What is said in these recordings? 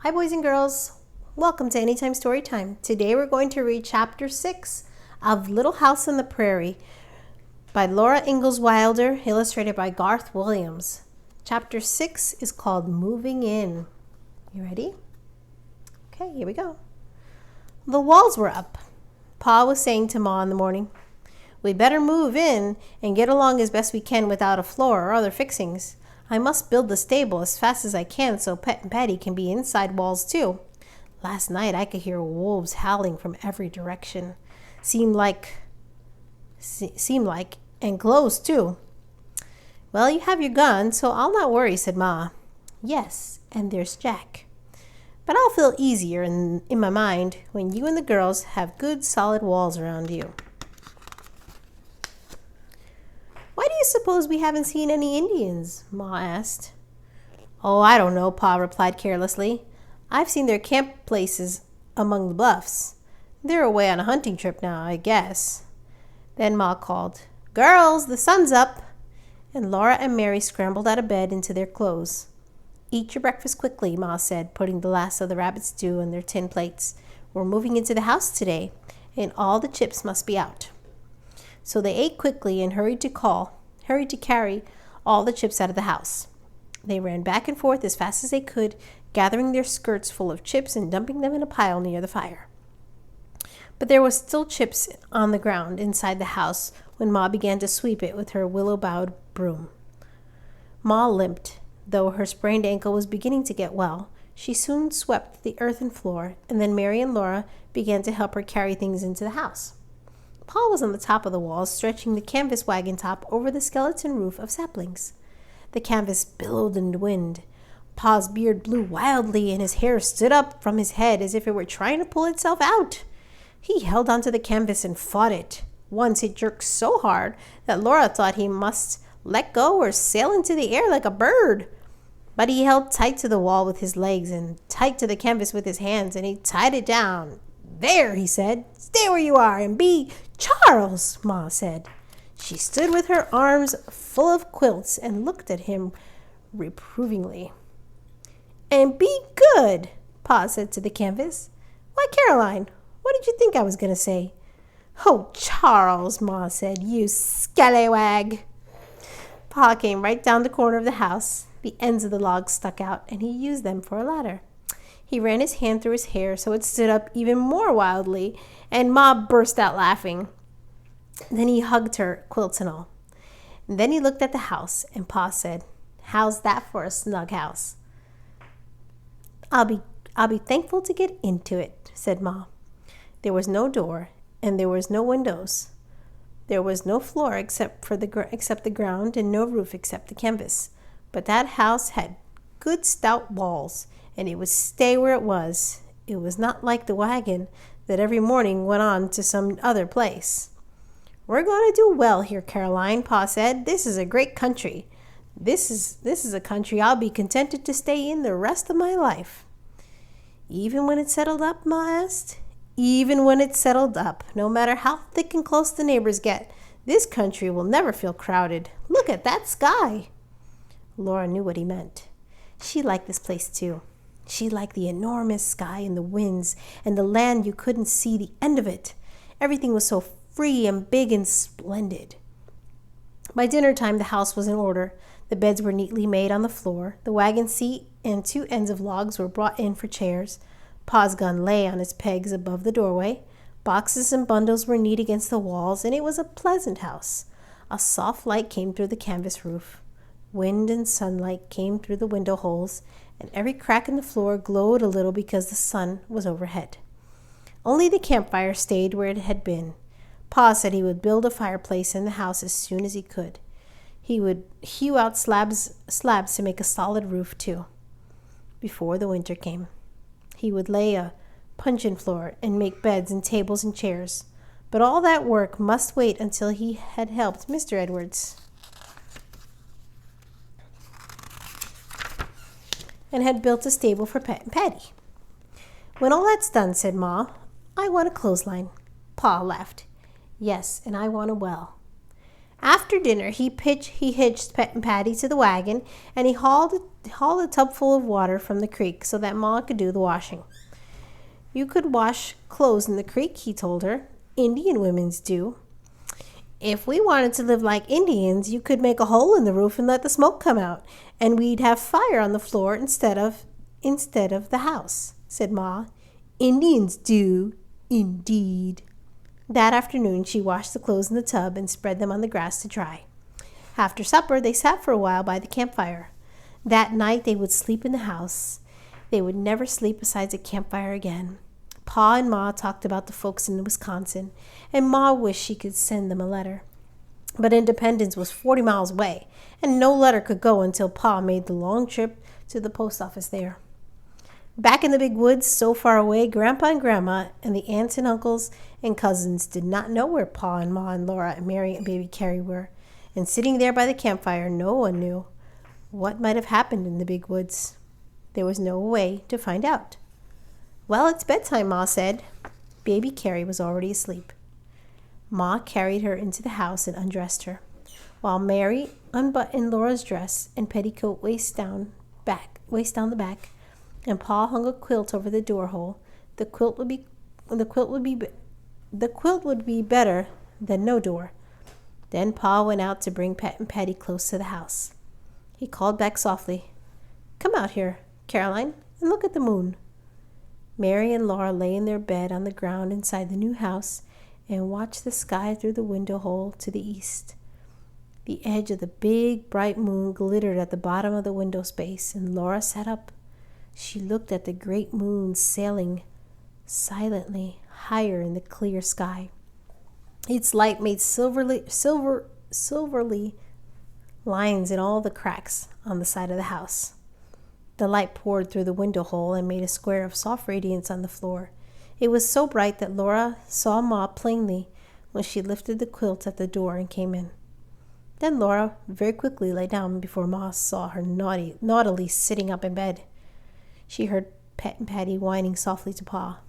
Hi boys and girls, welcome to Anytime Storytime. Today we're going to read Chapter 6 of Little House on the Prairie by Laura Ingalls Wilder, illustrated by Garth Williams. Chapter 6 is called Moving In. You ready? Okay, here we go. The walls were up. Pa was saying to Ma in the morning, "We'd better move in and get along as best we can without a floor or other fixings. I must build the stable as fast as I can so Pet and Patty can be inside walls too. Last night I could hear wolves howling from every direction. Seemed like, and close too." "Well, you have your gun, so I'll not worry," said Ma. "Yes, and there's Jack. But I'll feel easier in my mind when you and the girls have good solid walls around you." "Why do you suppose we haven't seen any Indians?" Ma asked. "Oh, I don't know," Pa replied carelessly. "I've seen their camp places among the bluffs. They're away on a hunting trip now, I guess." Then Ma called, "Girls, the sun's up!" And Laura and Mary scrambled out of bed into their clothes. "Eat your breakfast quickly," Ma said, putting the last of the rabbit stew in their tin plates. "We're moving into the house today, and all the chips must be out." So they ate quickly and hurried to carry all the chips out of the house. They ran back and forth as fast as they could, gathering their skirts full of chips and dumping them in a pile near the fire. But there was still chips on the ground inside the house when Ma began to sweep it with her willow-boughed broom. Ma limped, though her sprained ankle was beginning to get well. She soon swept the earthen floor, and then Mary and Laura began to help her carry things into the house. Pa was on the top of the walls, stretching the canvas wagon top over the skeleton roof of saplings. The canvas billowed in the wind. Pa's beard blew wildly, and his hair stood up from his head as if it were trying to pull itself out. He held onto the canvas and fought it. Once it jerked so hard that Laura thought he must let go or sail into the air like a bird. But he held tight to the wall with his legs and tight to the canvas with his hands, and he tied it down. "There," he said. "Stay where you are and be Charles," Ma said. She stood with her arms full of quilts and looked at him reprovingly. "And be good," Pa said to the canvas. "Why, Caroline, what did you think I was going to say?" "Oh, Charles," Ma said, "you scallywag." Pa came right down the corner of the house. The ends of the logs stuck out, and he used them for a ladder. He ran his hand through his hair so it stood up even more wildly, and Ma burst out laughing. Then he hugged her, quilts and all. And then he looked at the house, and Pa said, "How's that for a snug house?" I'll be thankful to get into it," said Ma. There was no door, and there was no windows. There was no floor except the ground, and no roof except the canvas. But that house had good stout walls, and it would stay where it was. It was not like the wagon that every morning went on to some other place. "We're going to do well here, Caroline," Pa said. "This is a great country. This is a country I'll be contented to stay in the rest of my life." "Even when it's settled up?" Ma asked. "Even when it's settled up, no matter how thick and close the neighbors get, this country will never feel crowded. Look at that sky." Laura knew what he meant. She liked this place too. She liked the enormous sky and the winds and the land you couldn't see the end of it. Everything was so free and big and splendid. By dinner time, the house was in order. The beds were neatly made on the floor. The wagon seat and 2 ends of logs were brought in for chairs. Pa's gun lay on its pegs above the doorway. Boxes and bundles were neat against the walls, and it was a pleasant house. A soft light came through the canvas roof. Wind and sunlight came through the window holes, and every crack in the floor glowed a little because the sun was overhead. Only the campfire stayed where it had been. Pa said he would build a fireplace in the house as soon as he could. He would hew out slabs to make a solid roof too, before the winter came. He would lay a puncheon floor and make beds and tables and chairs. But all that work must wait until he had helped Mr. Edwards and had built a stable for Pet and Patty. "When all that's done," said Ma, "I want a clothesline." Pa laughed. "Yes, and I want a well." After dinner, he hitched Pet and Patty to the wagon, and he hauled a tub full of water from the creek so that Ma could do the washing. You could wash clothes in the creek, he told her. Indian women's do. If we wanted to live like Indians, you could make a hole in the roof and let the smoke come out, and we'd have fire on the floor instead of the house, said Ma. Indians do, indeed. That afternoon, she washed the clothes in the tub and spread them on the grass to dry. After supper, they sat for a while by the campfire. That night, they would sleep in the house. They would never sleep beside a campfire again. Pa and Ma talked about the folks in Wisconsin, and Ma wished she could send them a letter. But Independence was 40 miles away, and no letter could go until Pa made the long trip to the post office there. Back in the big woods, so far away, Grandpa and Grandma and the aunts and uncles and cousins did not know where Pa and Ma and Laura and Mary and baby Carrie were. And sitting there by the campfire, no one knew what might have happened in the big woods. There was no way to find out. Well, it's bedtime, Ma said. Baby Carrie was already asleep. Ma carried her into the house and undressed her, while Mary unbuttoned Laura's dress and petticoat waist down the back, and Pa hung a quilt over the door hole. The quilt would be better than no door. Then Pa went out to bring Pet and Patty close to the house. He called back softly, "Come out here, Caroline, and look at the moon." Mary and Laura lay in their bed on the ground inside the new house and watched the sky through the window hole to the east. The edge of the big, bright moon glittered at the bottom of the window space, and Laura sat up. She looked at the great moon sailing silently higher in the clear sky. Its light made silverly lines in all the cracks on the side of the house. The light poured through the window hole and made a square of soft radiance on the floor. It was so bright that Laura saw Ma plainly when she lifted the quilt at the door and came in. Then Laura very quickly lay down before Ma saw her naughtily sitting up in bed. She heard Pet and Patty whining softly to Pa.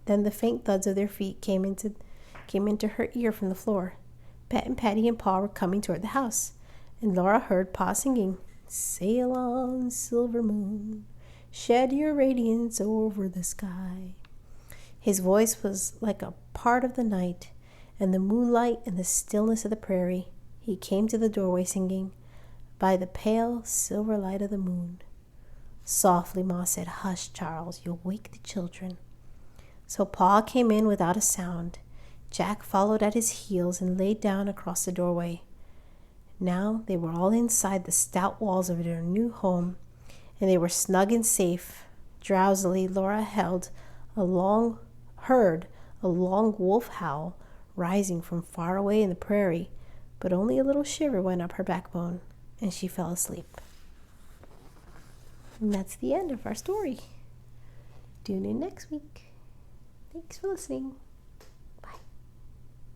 Then the faint thuds of their feet came into her ear from the floor. Pet and Patty and Pa were coming toward the house, and Laura heard Pa singing, "Sail on, silver moon, shed your radiance over the sky." His voice was like a part of the night and the moonlight and the stillness of the prairie. He came to the doorway singing, "By the pale silver light of the moon." Softly, Ma said, "Hush, Charles, you'll wake the children." So Pa came in without a sound. Jack followed at his heels and laid down across the doorway. Now they were all inside the stout walls of their new home, and they were snug and safe. Drowsily, Laura heard a long wolf howl rising from far away in the prairie, but only a little shiver went up her backbone, and she fell asleep. And that's the end of our story. Tune in next week. Thanks for listening.